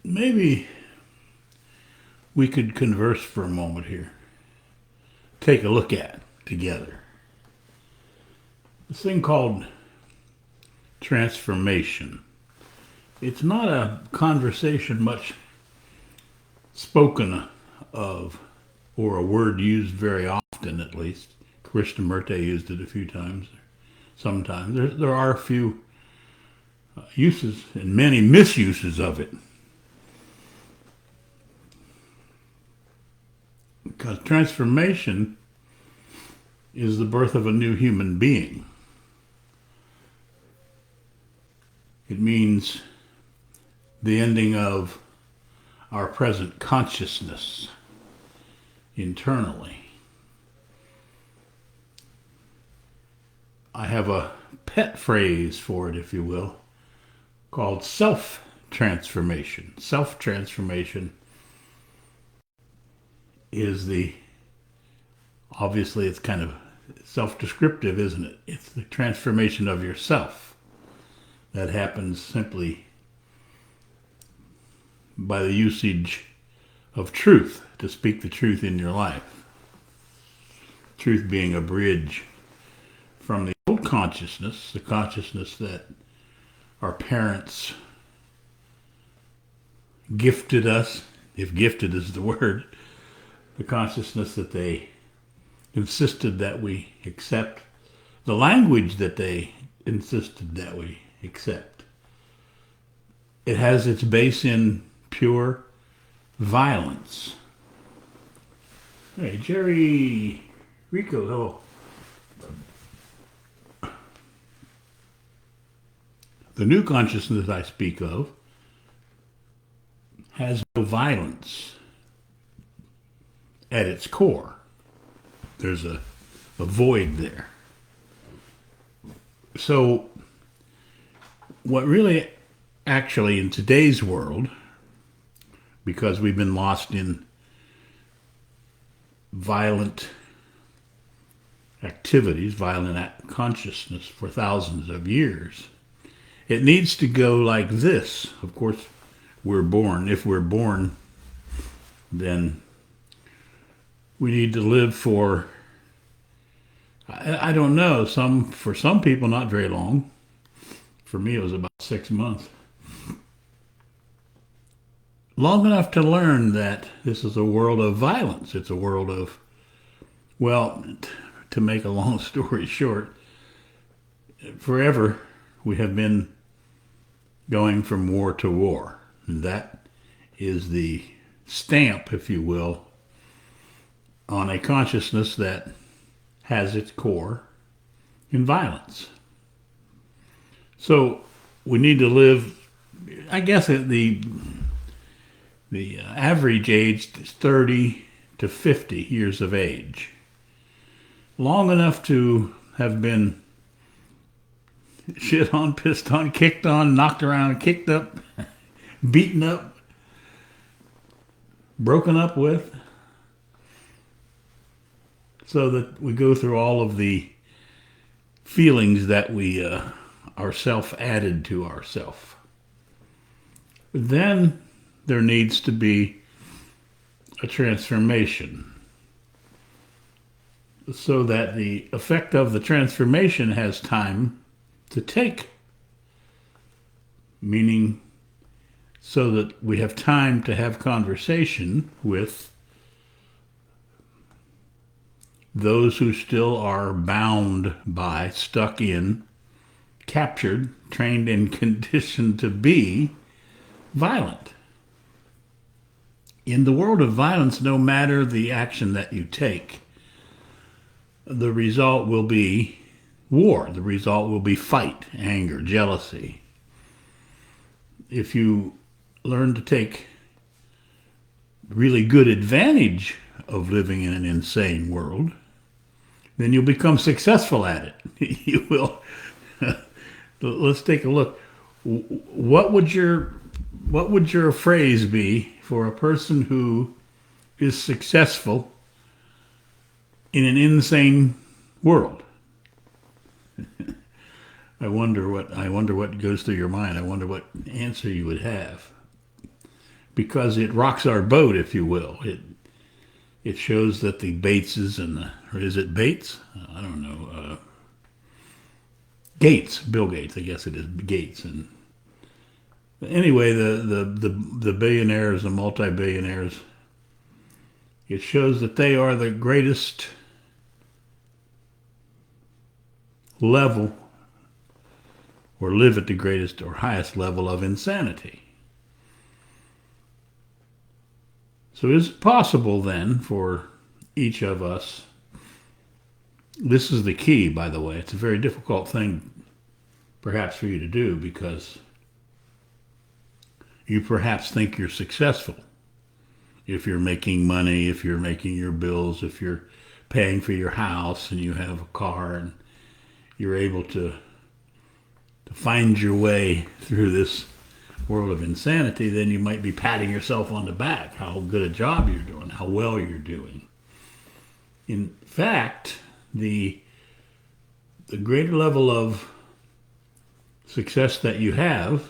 Maybe we could converse for a moment here. Take a look at together. This thing called transformation. It's not a conversation much spoken of, or a word used very often, at least. Krishnamurti used it a few times. Sometimes there are a few uses and many misuses of it. Because transformation is the birth of a new human being. It means the ending of our present consciousness internally. I have a pet phrase for it, if you will, called self-transformation. Self-transformation is obviously it's kind of self-descriptive, isn't it? It's the transformation of yourself that happens simply by the usage of truth, to speak the truth in your life. Truth being a bridge from the old consciousness, the consciousness that our parents gifted us, if gifted is the word, the consciousness that they insisted that we accept, the language that they insisted that we accept. It has its base in pure violence. Hey, Jerry Rico, hello. The new consciousness I speak of has no violence at its core. There's a void there. So, what really actually in today's world, because we've been lost in violent activities, violent consciousness for thousands of years, it needs to go like this. Of course, if we're born, then we need to live for, I don't know, for some people not very long. For me it was about 6 months. Long enough to learn that this is a world of violence. It's a world of, well, to make a long story short, forever we have been going from war to war. And that is the stamp, if you will, on a consciousness that has its core in violence. So we need to live, I guess the average age is 30 to 50 years of age. Long enough to have been shit on, pissed on, kicked on, knocked around, kicked up, beaten up, broken up with, so that we go through all of the feelings that we ourself added to ourself. Then there needs to be a transformation, so that the effect of the transformation has time to take, meaning so that we have time to have conversation with those who still are bound by, stuck in, captured, trained and conditioned to be violent. In the world of violence, no matter the action that you take, the result will be war. The result will be fight, anger, jealousy. If you learn to take really good advantage of living in an insane world, then you'll become successful at it. You will. Let's take a look. What would your phrase be for a person who is successful in an insane world? I wonder what goes through your mind. I wonder what answer you would have. because it rocks our boat, if you will. It shows that the Bateses and or is it Bates? I don't know. Gates, Bill Gates, I guess it is Gates. And anyway, the billionaires, the multi-billionaires, it shows that they are the greatest level, or live at the greatest or highest level of insanity. So is it possible then for each of us, this is the key, by the way, it's a very difficult thing perhaps for you to do because you perhaps think you're successful. If you're making money, if you're making your bills, if you're paying for your house and you have a car and you're able to find your way through this world of insanity, then you might be patting yourself on the back, how good a job you're doing, how well you're doing. In fact, the greater level of success that you have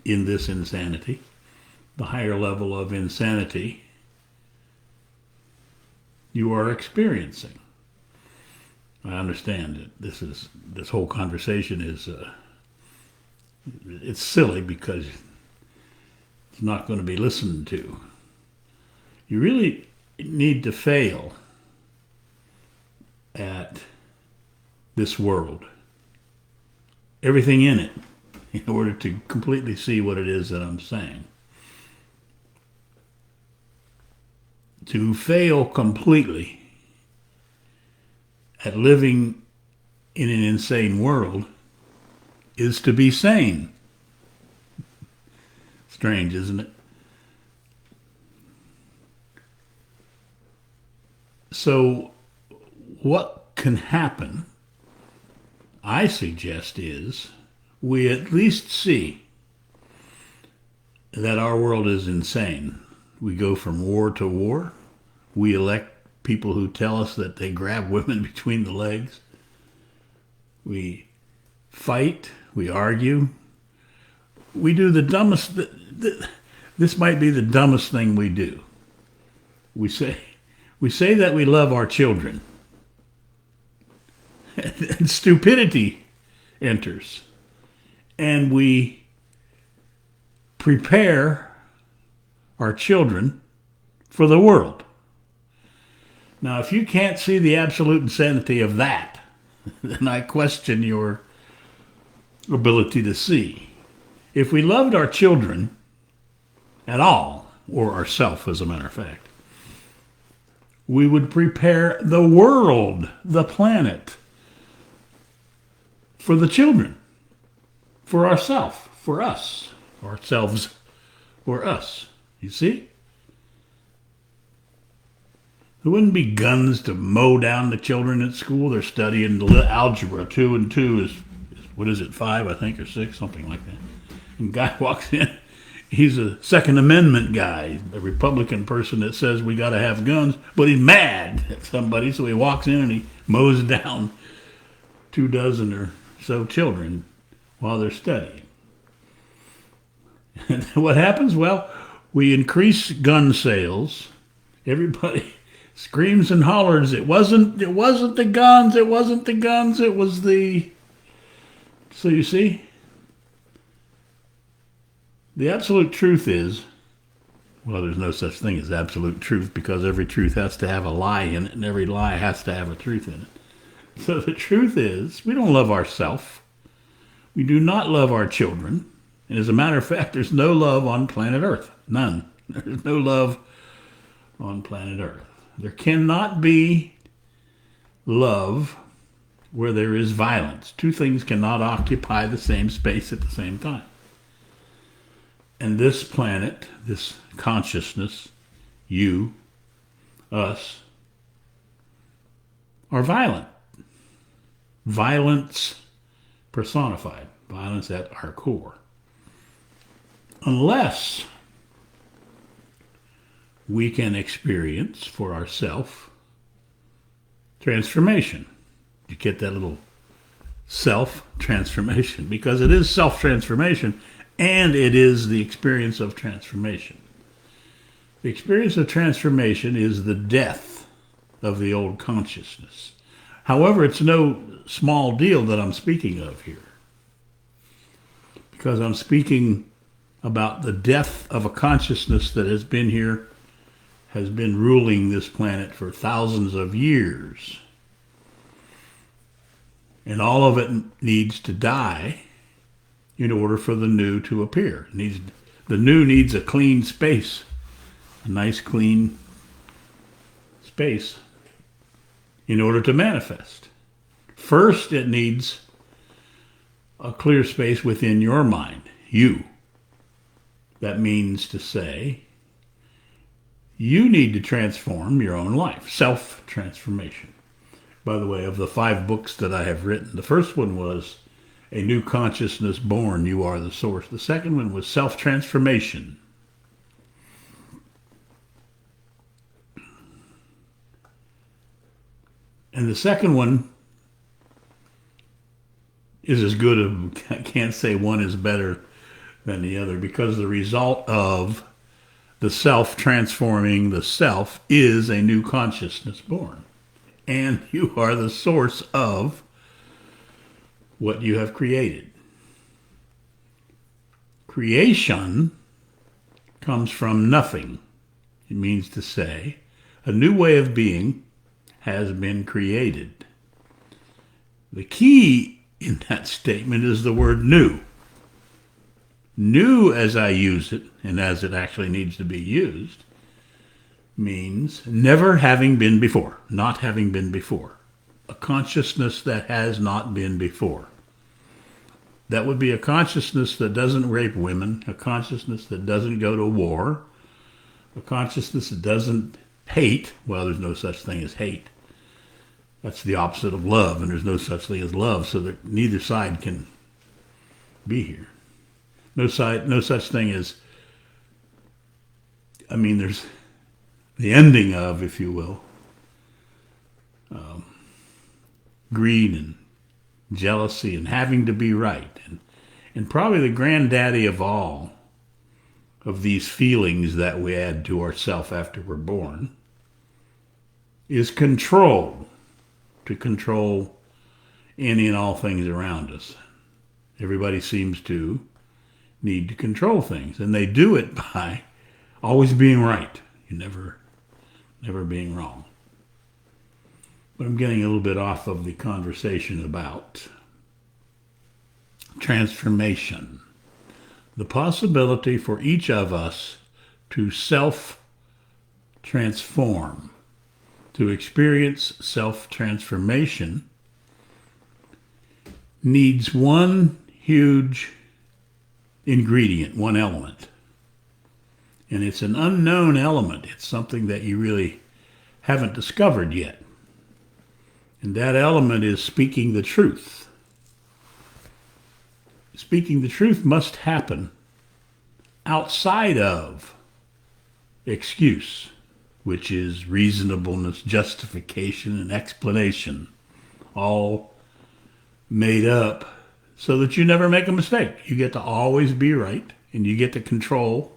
in this insanity, the higher level of insanity you are experiencing. I understand that this whole conversation is it's silly because it's not going to be listened to. You really need to fail at this world, everything in it, in order to completely see what it is that I'm saying. To fail completely at living in an insane world is to be sane. Strange, isn't it? So what can happen, I suggest, is we at least see that our world is insane. We go from war to war. We elect people who tell us that they grab women between the legs. We fight. We argue. We do the dumbest. This might be the dumbest thing we do. We say that we love our children. And stupidity enters. And we prepare our children for the world. Now, if you can't see the absolute insanity of that, then I question your ability to see. If we loved our children at all, or ourselves as a matter of fact, we would prepare the world, the planet, for the children, for ourselves, for us, ourselves, or us. You see? There wouldn't be guns to mow down the children at school. They're studying algebra. 2 and 2 is, what is it, 5, I think, or 6, something like that. And guy walks in. He's a Second Amendment guy, a Republican person that says we got to have guns, but he's mad at somebody, so he walks in and he mows down 24 or so children while they're studying. And what happens? Well, we increase gun sales. Everybody screams and hollers. It wasn't the guns. It wasn't the guns. It was the. So you see, the absolute truth is, well, there's no such thing as absolute truth because every truth has to have a lie in it, and every lie has to have a truth in it. So the truth is, we don't love ourselves. We do not love our children. And as a matter of fact, there's no love on planet Earth. None. There's no love on planet Earth. There cannot be love where there is violence. Two things cannot occupy the same space at the same time. And this planet, this consciousness, you, us, are violent. Violence personified. Violence at our core. Unless we can experience for ourselves transformation. You get that little self-transformation, because it is self-transformation, and it is the experience of transformation. The experience of transformation is the death of the old consciousness. However, it's no small deal that I'm speaking of here, because I'm speaking about the death of a consciousness that has been here, has been ruling this planet for thousands of years. And all of it needs to die in order for the new to appear. The new needs a clean space, a nice clean space, in order to manifest. First, it needs a clear space within your mind, you. That means to say, you need to transform your own life, self-transformation. By the way, of the 5 books that I have written, the first one was A New Consciousness Born, You Are the Source. The second one was Self-Transformation. And the second one is as good. I can't say one is better than the other, because the result of the self transforming the self is a new consciousness born. And you are the source of what you have created. Creation comes from nothing. It means to say, a new way of being has been created. The key in that statement is the word new. New, as I use it, and as it actually needs to be used, means never having been before, not having been before. A consciousness that has not been before. That would be a consciousness that doesn't rape women, a consciousness that doesn't go to war, a consciousness that doesn't hate. Well, there's no such thing as hate. That's the opposite of love, and there's no such thing as love, so that neither side can be here. No such thing as, there's the ending of, if you will, greed and jealousy and having to be right. And probably the granddaddy of all of these feelings that we add to ourself after we're born is control, to control any and all things around us. Everybody seems to need to control things, and they do it by always being right. You never being wrong. But I'm getting a little bit off of the conversation about transformation. The possibility for each of us to self-transform, to experience self-transformation, needs one huge ingredient, one element. And it's an unknown element. It's something that you really haven't discovered yet. And that element is speaking the truth. Speaking the truth must happen outside of excuse, which is reasonableness, justification, and explanation, all made up so that you never make a mistake. You get to always be right, and you get to control,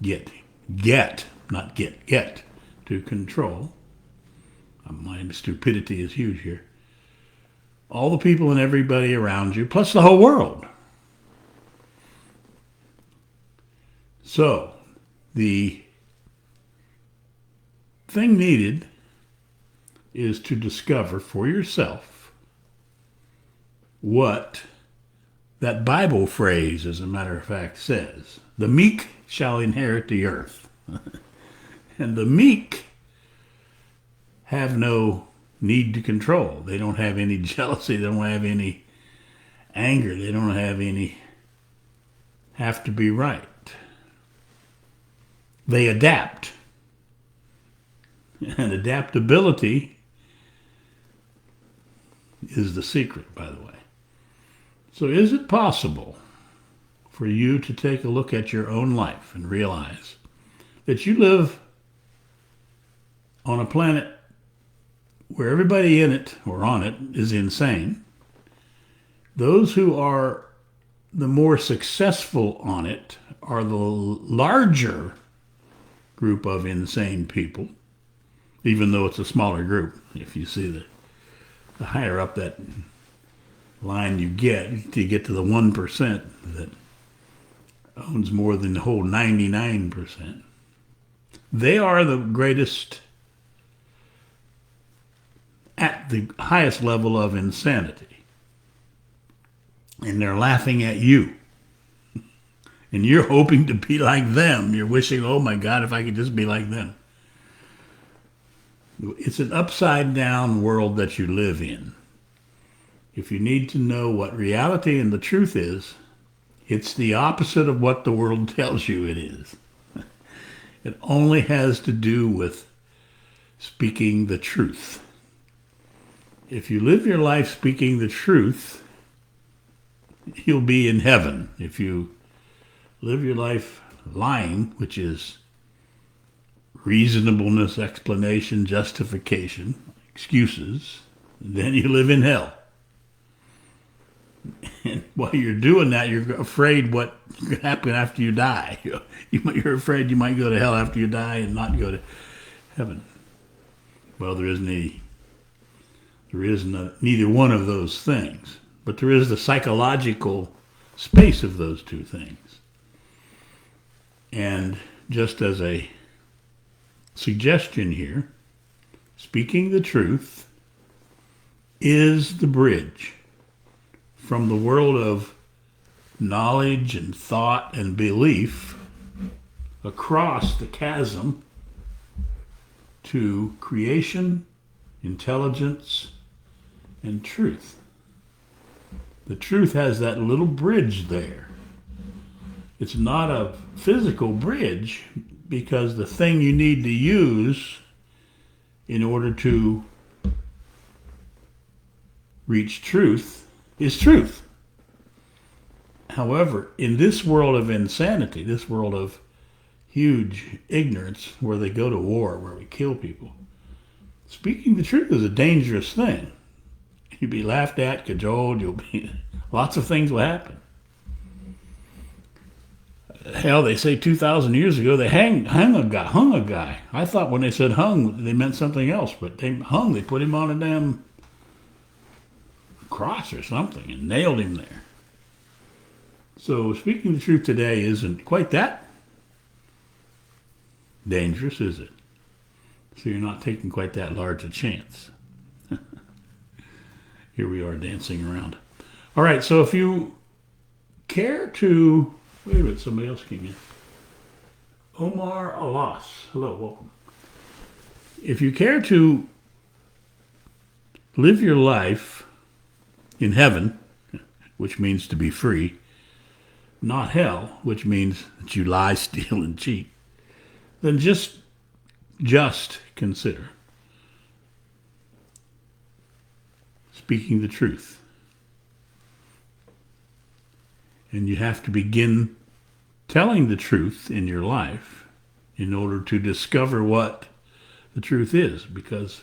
get to control. My stupidity is huge here. All the people and everybody around you, plus the whole world. So, the thing needed is to discover for yourself what that Bible phrase, as a matter of fact, says. The meek shall inherit the earth. And the meek have no need to control. They don't have any jealousy. They don't have any anger. They don't have to be right. They adapt. And adaptability is the secret, by the way. So is it possible for you to take a look at your own life and realize that you live on a planet where everybody in it or on it is insane? Those who are the more successful on it are the larger group of insane people, even though it's a smaller group. If you see the higher up that line you get to the 1% that owns more than the whole 99%, they are the greatest at the highest level of insanity. And they're laughing at you. And you're hoping to be like them. You're wishing, oh my God, if I could just be like them. It's an upside down world that you live in. If you need to know what reality and the truth is, it's the opposite of what the world tells you it is. It only has to do with speaking the truth. If you live your life speaking the truth, you'll be in heaven. If you live your life lying, which is reasonableness, explanation, justification, excuses, then you live in hell. And while you're doing that, you're afraid what could happen after you die. You're afraid you might go to hell after you die and not go to heaven. Well, there is neither one of those things, but there is the psychological space of those two things. And just as a suggestion here, speaking the truth is the bridge from the world of knowledge and thought and belief across the chasm to creation, intelligence, and truth. The truth has that little bridge there. It's not a physical bridge because the thing you need to use in order to reach truth is truth. However, in this world of insanity, this world of huge ignorance where they go to war, where we kill people, speaking the truth is a dangerous thing. You'll be laughed at, cajoled, lots of things will happen. Hell, they say 2,000 years ago they hung a guy. I thought when they said hung, they meant something else, but they put him on a damn cross or something and nailed him there. So speaking the truth today isn't quite that dangerous, is it? So you're not taking quite that large a chance. Here we are dancing around. All right, so if you care to... Wait a minute, somebody else came in. Omar Alas. Hello, welcome. If you care to live your life in heaven, which means to be free, not hell, which means that you lie, steal, and cheat, then just consider speaking the truth. And you have to begin telling the truth in your life in order to discover what the truth is, because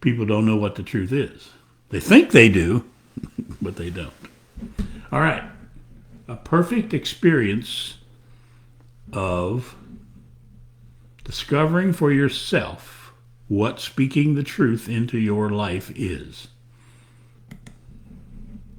people don't know what the truth is. They think they do, but they don't. All right. A perfect experience of discovering for yourself what speaking the truth into your life is.